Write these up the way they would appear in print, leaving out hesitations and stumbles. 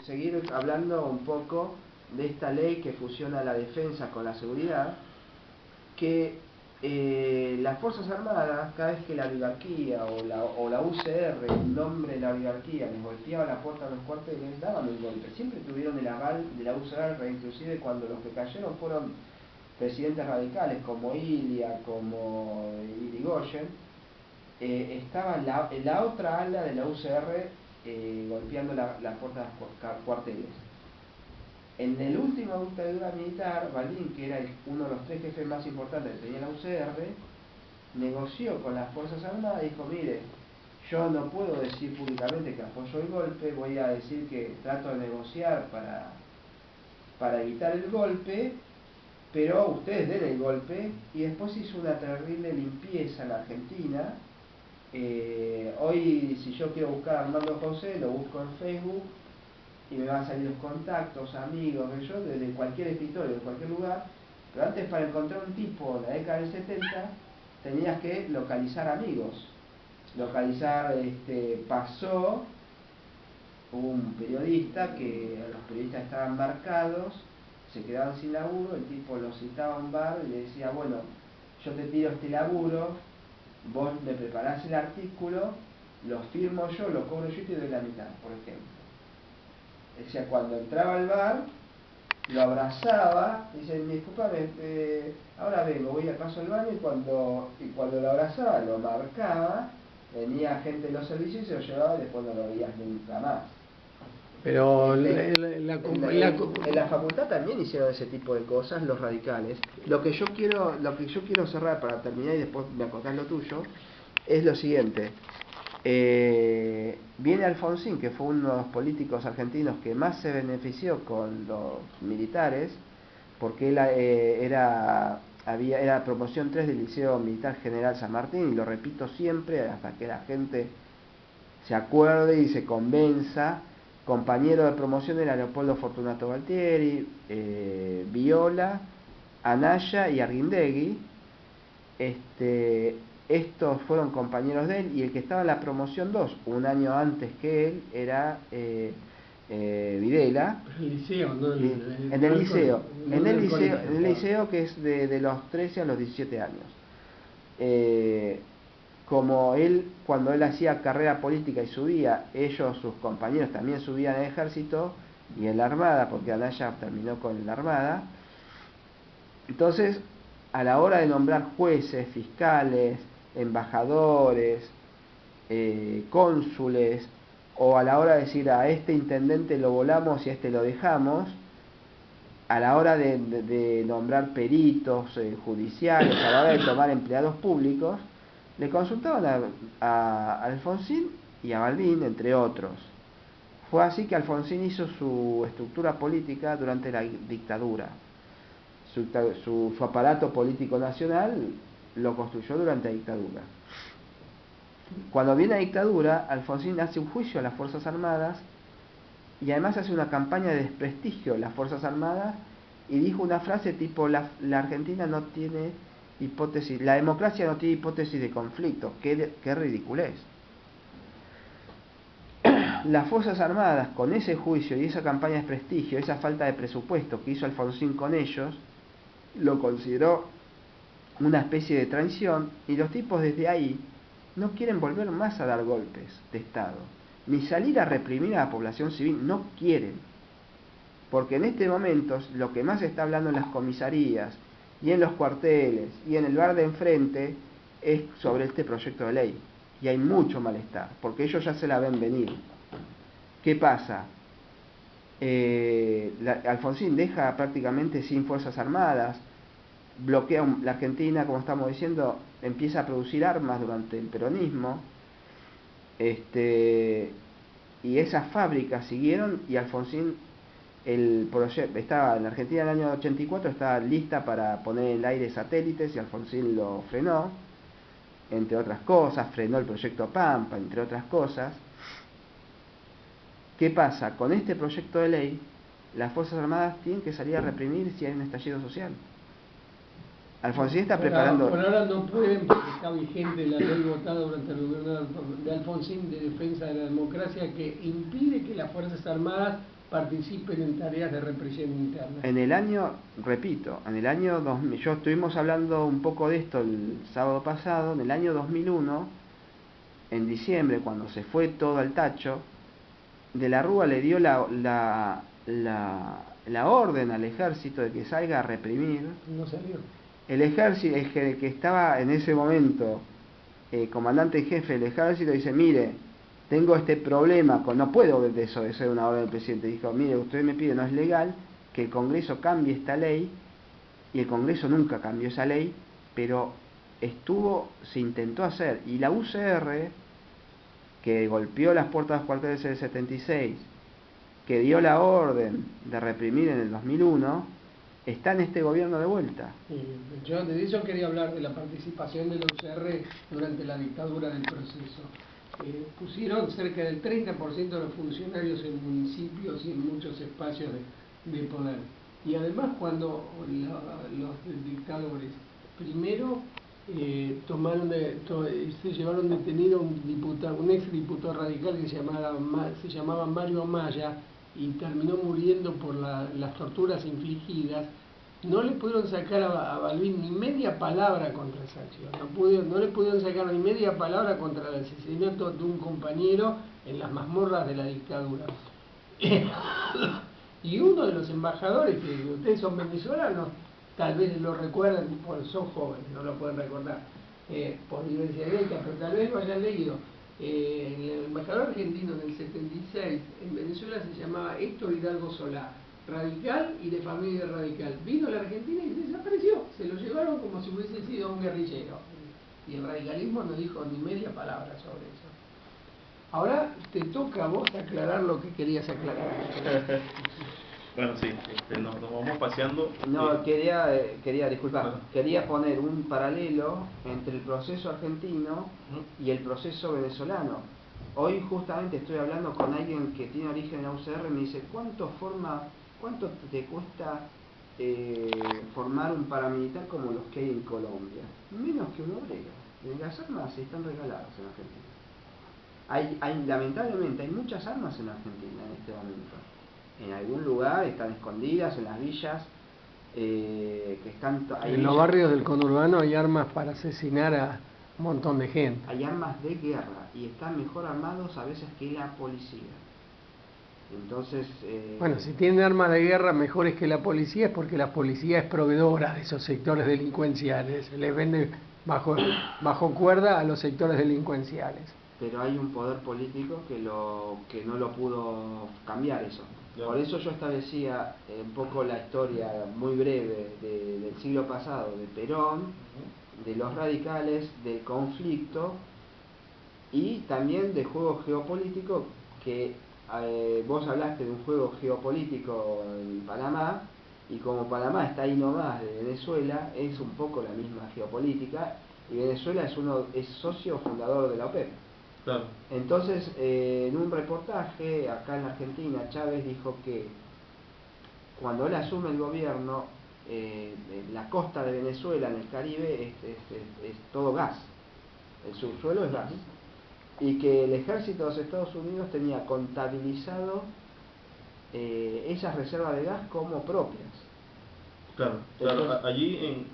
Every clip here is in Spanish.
seguir hablando un poco de esta ley que fusiona la defensa con la seguridad, que las Fuerzas Armadas, cada vez que la oligarquía o la UCR, en nombre de la oligarquía, les golpeaba la puerta a los cuarteles, daban el golpe. Siempre tuvieron el aval de la UCR, inclusive cuando los que cayeron fueron presidentes radicales como Ilia, como Irigoyen, estaba la otra ala de la UCR golpeando la puerta de los cuarteles. En el último dictadura militar, Balbín, que era uno de los tres jefes más importantes que tenía la UCR, negoció con las Fuerzas Armadas y dijo: mire, yo no puedo decir públicamente que apoyo el golpe, voy a decir que trato de negociar para evitar el golpe, pero ustedes den el golpe. Y después hizo una terrible limpieza en la Argentina. Hoy, si yo quiero buscar a Armando José, lo busco en Facebook y me van a salir los contactos, amigos, yo, desde cualquier escritorio, de cualquier lugar. Pero antes, para encontrar un tipo en la década del 70, tenías que localizar amigos. Pasó un periodista que los periodistas estaban marcados, se quedaban sin laburo, el tipo los citaba a un bar y le decía: bueno, yo te tiro este laburo, vos me preparás el artículo, lo firmo yo, lo cobro yo y te doy la mitad, por ejemplo. O sea, cuando entraba al bar, lo abrazaba, dice: discúlpame, ahora vengo, voy a paso al baño, y cuando lo abrazaba, lo marcaba, venía gente de los servicios y se lo llevaba y después no lo veías nunca más. Pero en la facultad también hicieron ese tipo de cosas los radicales. Lo que yo quiero cerrar para terminar y después me acotás lo tuyo, es lo siguiente. Viene Alfonsín, que fue uno de los políticos argentinos que más se benefició con los militares, porque él era promoción 3 del Liceo Militar General San Martín, y lo repito siempre hasta que la gente se acuerde y se convenza. Compañero de promoción era Leopoldo Fortunato Galtieri, Viola, Anaya y Arguindegui. Estos fueron compañeros de él, y el que estaba en la promoción 2, un año antes que él, era Videla. El liceo, ¿no? En el liceo, que es de los 13 a los 17 años. Como él, cuando él hacía carrera política y subía, sus compañeros también subían al ejército y en la armada, porque Anaya terminó con la armada. Entonces, a la hora de nombrar jueces, fiscales, embajadores, cónsules, o a la hora de decir: a este intendente lo volamos y a este lo dejamos, a la hora de nombrar peritos judiciales, a la hora de tomar empleados públicos, le consultaban a Alfonsín y a Balbín, entre otros. Fue así que Alfonsín hizo su estructura política durante la dictadura. Su aparato político nacional lo construyó durante la dictadura. Cuando viene la dictadura, Alfonsín hace un juicio a las Fuerzas Armadas y además hace una campaña de desprestigio de las Fuerzas Armadas, y dijo una frase tipo: la Argentina no tiene hipótesis, la democracia no tiene hipótesis de conflicto. ¡Qué ridiculez! Las Fuerzas Armadas, con ese juicio y esa campaña de desprestigio, esa falta de presupuesto que hizo Alfonsín con ellos, lo consideró una especie de traición, y los tipos desde ahí no quieren volver más a dar golpes de Estado, ni salir a reprimir a la población civil, no quieren. Porque en este momento lo que más se está hablando en las comisarías y en los cuarteles y en el bar de enfrente es sobre este proyecto de ley. Y hay mucho malestar, porque ellos ya se la ven venir. ¿Qué pasa? Alfonsín deja prácticamente sin Fuerzas Armadas, bloquea la Argentina, como estamos diciendo, empieza a producir armas durante el peronismo, y esas fábricas siguieron, y Alfonsín, el proyecto estaba en la Argentina en el año 84, estaba lista para poner en el aire satélites, y Alfonsín lo frenó, entre otras cosas, frenó el proyecto Pampa, entre otras cosas. ¿Qué pasa? Con este proyecto de ley, las Fuerzas Armadas tienen que salir a reprimir si hay un estallido social. Alfonsín está Por preparando... Por ahora no pueden, porque está vigente la ley votada durante el gobierno de Alfonsín de defensa de la democracia, que impide que las Fuerzas Armadas participen en tareas de represión interna. En el año, repito, en el año 2000, yo estuvimos hablando un poco de esto el sábado pasado, en el año 2001, en diciembre, cuando se fue todo al tacho, De la Rúa le dio la orden al ejército de que salga a reprimir. No salió. El ejército, el que estaba en ese momento comandante en jefe del ejército, dice: mire, tengo este problema, no puedo desobedecer una orden del presidente. Dijo: mire, usted me pide, no es legal que el Congreso cambie esta ley, y el Congreso nunca cambió esa ley, pero se intentó hacer, y la UCR, que golpeó las puertas de los cuarteles del 76, que dio la orden de reprimir en el 2001, está en este gobierno de vuelta. Yo de eso quería hablar, de la participación de la UCR durante la dictadura del proceso. Pusieron cerca del 30% de los funcionarios en municipios y en muchos espacios de poder. Y además, cuando los dictadores primero se llevaron detenido un ex diputado radical que se llamaba Mario Maya, y terminó muriendo por las torturas infligidas. No le pudieron sacar a Balbín ni media palabra contra esa acción, no le pudieron sacar ni media palabra contra el asesinato de un compañero en las mazmorras de la dictadura. Y uno de los embajadores, que ustedes son venezolanos, tal vez lo recuerden, porque son jóvenes, no lo pueden recordar por diversidad directa, pero tal vez lo hayan leído. El embajador argentino en el 76 en Venezuela se llamaba Héctor Hidalgo Solá, radical y de familia radical. Vino a la Argentina y desapareció, se lo llevaron como si hubiese sido un guerrillero. Y el radicalismo no dijo ni media palabra sobre eso. Ahora te toca a vos aclarar lo que querías aclarar. Bueno, sí, nos vamos paseando. No, disculpa, quería poner un paralelo entre el proceso argentino y el proceso venezolano. Hoy justamente estoy hablando con alguien que tiene origen en la UCR, y me dice: ¿cuánto te cuesta formar un paramilitar como los que hay en Colombia? Menos que un obrero. Las armas están regaladas en Argentina. Lamentablemente hay muchas armas en Argentina en este momento. En algún lugar están escondidas, en las villas, que están... En los barrios del conurbano hay armas para asesinar a un montón de gente. Hay armas de guerra y están mejor armados a veces que la policía. Entonces... Bueno, si tienen armas de guerra mejores que la policía, es porque la policía es proveedora de esos sectores delincuenciales. Les vende bajo cuerda a los sectores delincuenciales. Pero hay un poder político que no lo pudo cambiar eso. Por eso yo establecía un poco la historia muy breve del siglo pasado, de Perón, de los radicales, del conflicto, y también de juego geopolítico, que vos hablaste de un juego geopolítico en Panamá, y como Panamá está ahí nomás de Venezuela, es un poco la misma geopolítica, y Venezuela es socio fundador de la OPEP. Claro. Entonces, en un reportaje acá en la Argentina, Chávez dijo que cuando él asume el gobierno, la costa de Venezuela, en el Caribe, es todo gas. El subsuelo es gas. Y que el ejército de los Estados Unidos tenía contabilizado esas reservas de gas como propias. Claro, Entonces, allí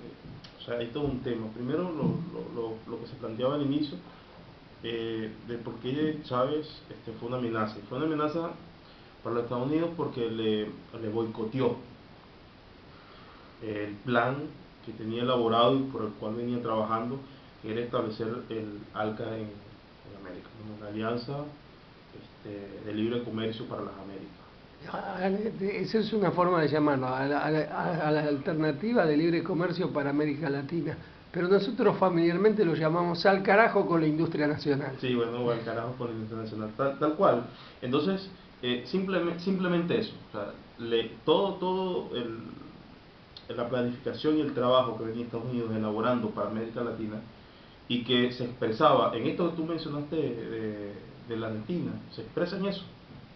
o sea, hay todo un tema. Primero, lo que se planteaba al inicio, de por qué Chávez fue una amenaza. Y fue una amenaza para los Estados Unidos porque le boicoteó el plan que tenía elaborado y por el cual venía trabajando, que era establecer el ALCA en América, una alianza de libre comercio para las Américas. Esa es una forma de llamarlo, a la alternativa de libre comercio para América Latina. Pero nosotros familiarmente lo llamamos al carajo con la industria nacional. Sí, bueno, al carajo con la industria nacional, tal cual. Entonces, simplemente eso. O sea, la planificación y el trabajo que venía Estados Unidos elaborando para América Latina, y que se expresaba en esto que tú mencionaste de la Argentina, se expresa en eso: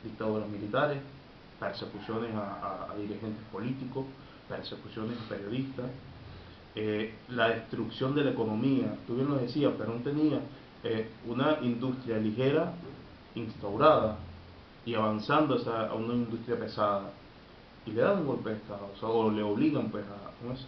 dictaduras militares, persecuciones a dirigentes políticos, persecuciones a periodistas, la destrucción de la economía. Tú bien lo decías, Perón tenía una industria ligera instaurada y avanzando a una industria pesada, y le dan un golpe de Estado, o sea, o le obligan pues ¿cómo es?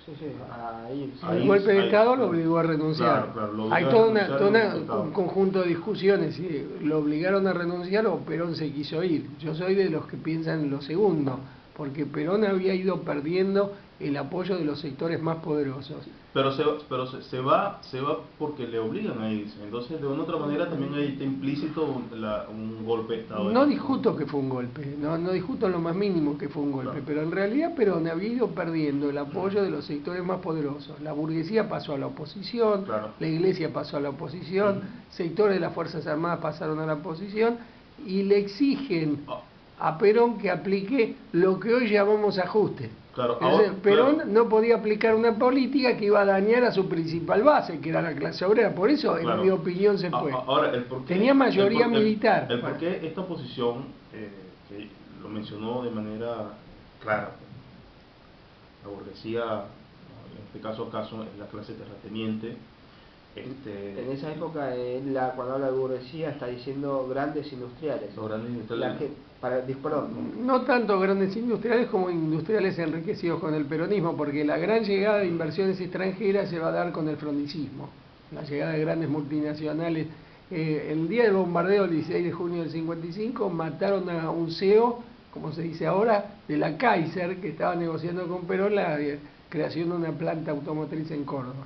Sí, sí, a irse. El golpe de Estado lo obligó a renunciar. Claro, claro, lo Hay obliga a todo renunciar y golpe de Estado. un conjunto de discusiones, si lo obligaron a renunciar o Perón se quiso ir. Yo soy de los que piensan lo segundo, porque Perón había ido perdiendo el apoyo de los sectores más poderosos. Pero se va porque le obligan a irse. Entonces, de una u otra manera, también ahí está implícito un golpe de Estado. No discuto que fue un golpe, no discuto en lo más mínimo que fue un golpe, Claro. pero en realidad Perón había ido perdiendo el apoyo de los sectores más poderosos. La burguesía pasó a la oposición, Claro. la iglesia pasó a la oposición, sectores de las Fuerzas Armadas pasaron a la oposición y le exigen a Perón que aplique lo que hoy llamamos ajuste. Claro, Entonces, ahora, Perón claro. no podía aplicar una política que iba a dañar a su principal base, que era la clase obrera. Por eso, Claro. en mi opinión, se fue. Ahora, el por qué, Tenía mayoría militar. El por qué esta oposición, que lo mencionó de manera clara, la burguesía, en este caso es la clase terrateniente. En esa época, cuando habla de burguesía, está diciendo grandes industriales. Los grandes industriales. Perdón. No tanto grandes industriales como industriales enriquecidos con el peronismo, porque la gran llegada de inversiones extranjeras se va a dar con el frondicismo. La llegada de grandes multinacionales. El día del bombardeo, el 16 de junio del 55, mataron a un CEO, como se dice ahora, de la Kaiser, que estaba negociando con Perón la creación de una planta automotriz en Córdoba.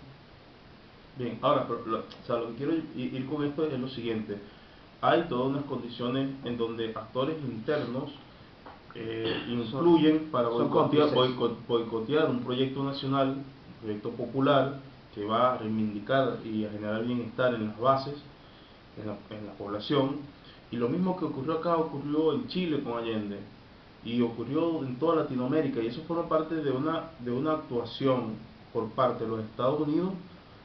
Bien, ahora, lo que quiero ir con esto es lo siguiente. Hay todas unas condiciones en donde actores internos influyen para boicotear un proyecto nacional, un proyecto popular, que va a reivindicar y a generar bienestar en las bases, en la población. Y lo mismo que ocurrió acá, ocurrió en Chile con Allende, y ocurrió en toda Latinoamérica, y eso forma parte de una actuación por parte de los Estados Unidos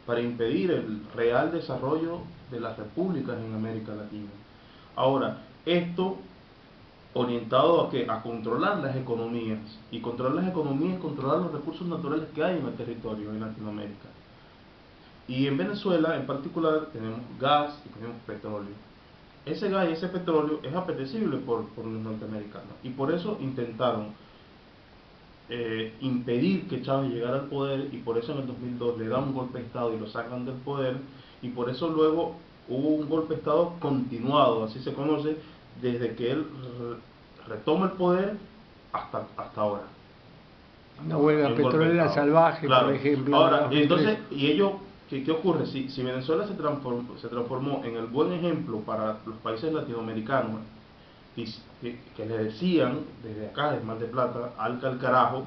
para impedir el real desarrollo de las repúblicas en América Latina. Ahora, esto orientado a ¿qué? A controlar las economías, y controlar las economías es controlar los recursos naturales que hay en el territorio en Latinoamérica. Y en Venezuela en particular tenemos gas y tenemos petróleo. Ese gas y ese petróleo es apetecible por los norteamericanos, y por eso intentaron impedir que Chávez llegara al poder, y por eso en el 2002 le dan un golpe de Estado y lo sacan del poder, y por eso luego hubo un golpe de Estado continuado, así se conoce, desde que él retoma el poder hasta ahora. Una huelga petrolera salvaje, claro. por ejemplo. Ahora, entonces, ¿y ello qué ocurre? Si Venezuela se transformó en el buen ejemplo para los países latinoamericanos, y que le decían desde acá, desde Mar del Plata, alca al carajo,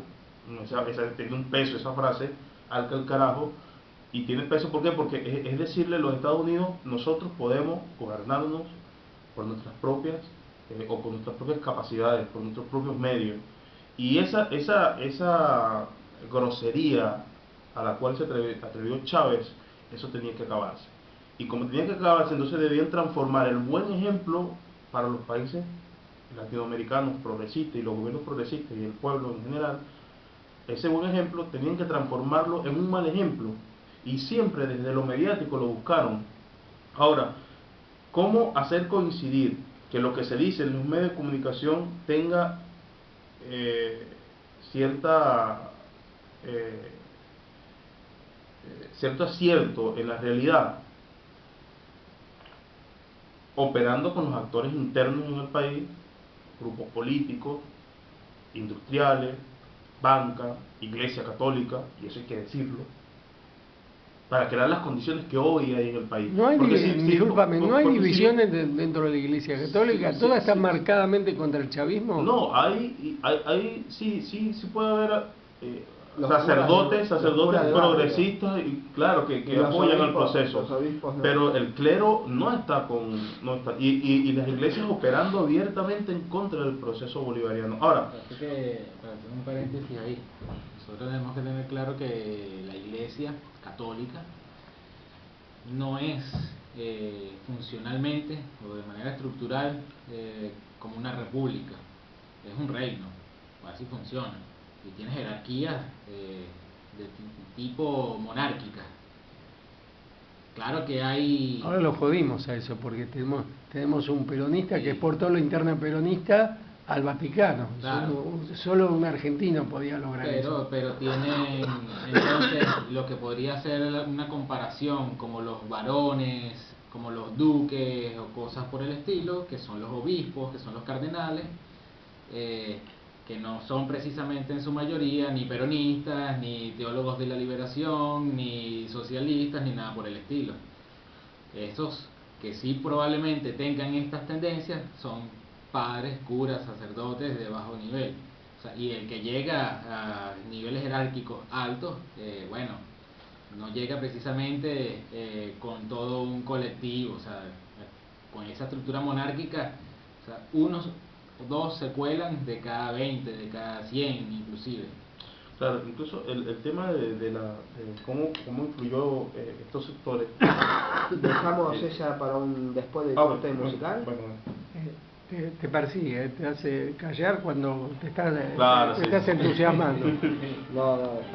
tiene un peso esa frase, alca al carajo, y tiene peso, ¿por qué? Porque es decirle a los Estados Unidos, nosotros podemos gobernarnos por nuestras propias, o con nuestras propias capacidades, por nuestros propios medios. Y esa grosería a la cual se atrevió Chávez, eso tenía que acabarse. Y como tenía que acabarse, entonces debían transformar el buen ejemplo para los países latinoamericanos progresistas y los gobiernos progresistas y el pueblo en general. Ese buen ejemplo tenían que transformarlo en un mal ejemplo, y siempre desde lo mediático lo buscaron. Ahora, ¿cómo hacer coincidir que lo que se dice en los medios de comunicación tenga cierto acierto en la realidad, operando con los actores internos en el país, grupos políticos, industriales, banca, iglesia católica, y eso hay que decirlo, para crear las condiciones que hoy hay en el país? No hay, discúlpame, ¿no hay divisiones dentro de la Iglesia Católica? ¿Toda está marcadamente contra el chavismo? No, sí puede haber sacerdotes progresistas, y claro, que apoyan el proceso, no. Pero el clero no está y las iglesias operando abiertamente en contra del proceso bolivariano. Ahora, para hacer un paréntesis ahí, nosotros tenemos que tener claro que la Iglesia Católica no es funcionalmente o de manera estructural como una república, es un reino, así funciona, y tiene jerarquías tipo monárquica. Claro que hay... Ahora lo jodimos a eso, porque tenemos un peronista que exportó lo interno peronista al Vaticano. Claro. Solo un argentino podía lograr eso. Pero tienen entonces lo que podría ser una comparación como los varones, como los duques o cosas por el estilo, que son los obispos, que son los cardenales, que no son precisamente en su mayoría ni peronistas, ni teólogos de la liberación, ni socialistas, ni nada por el estilo. Esos que sí probablemente tengan estas tendencias son padres, curas, sacerdotes de bajo nivel. O sea, y el que llega a niveles jerárquicos altos, bueno, no llega precisamente con todo un colectivo, o sea, con esa estructura monárquica, o sea, unos o dos se cuelan de cada 20, de cada 100 inclusive. Claro, incluso el tema de cómo influyó estos sectores. Dejamos esa para un después del corte musical. Bueno, Te persigue, te hace callar cuando te estás, claro, te sí. estás entusiasmando. No, dejamos.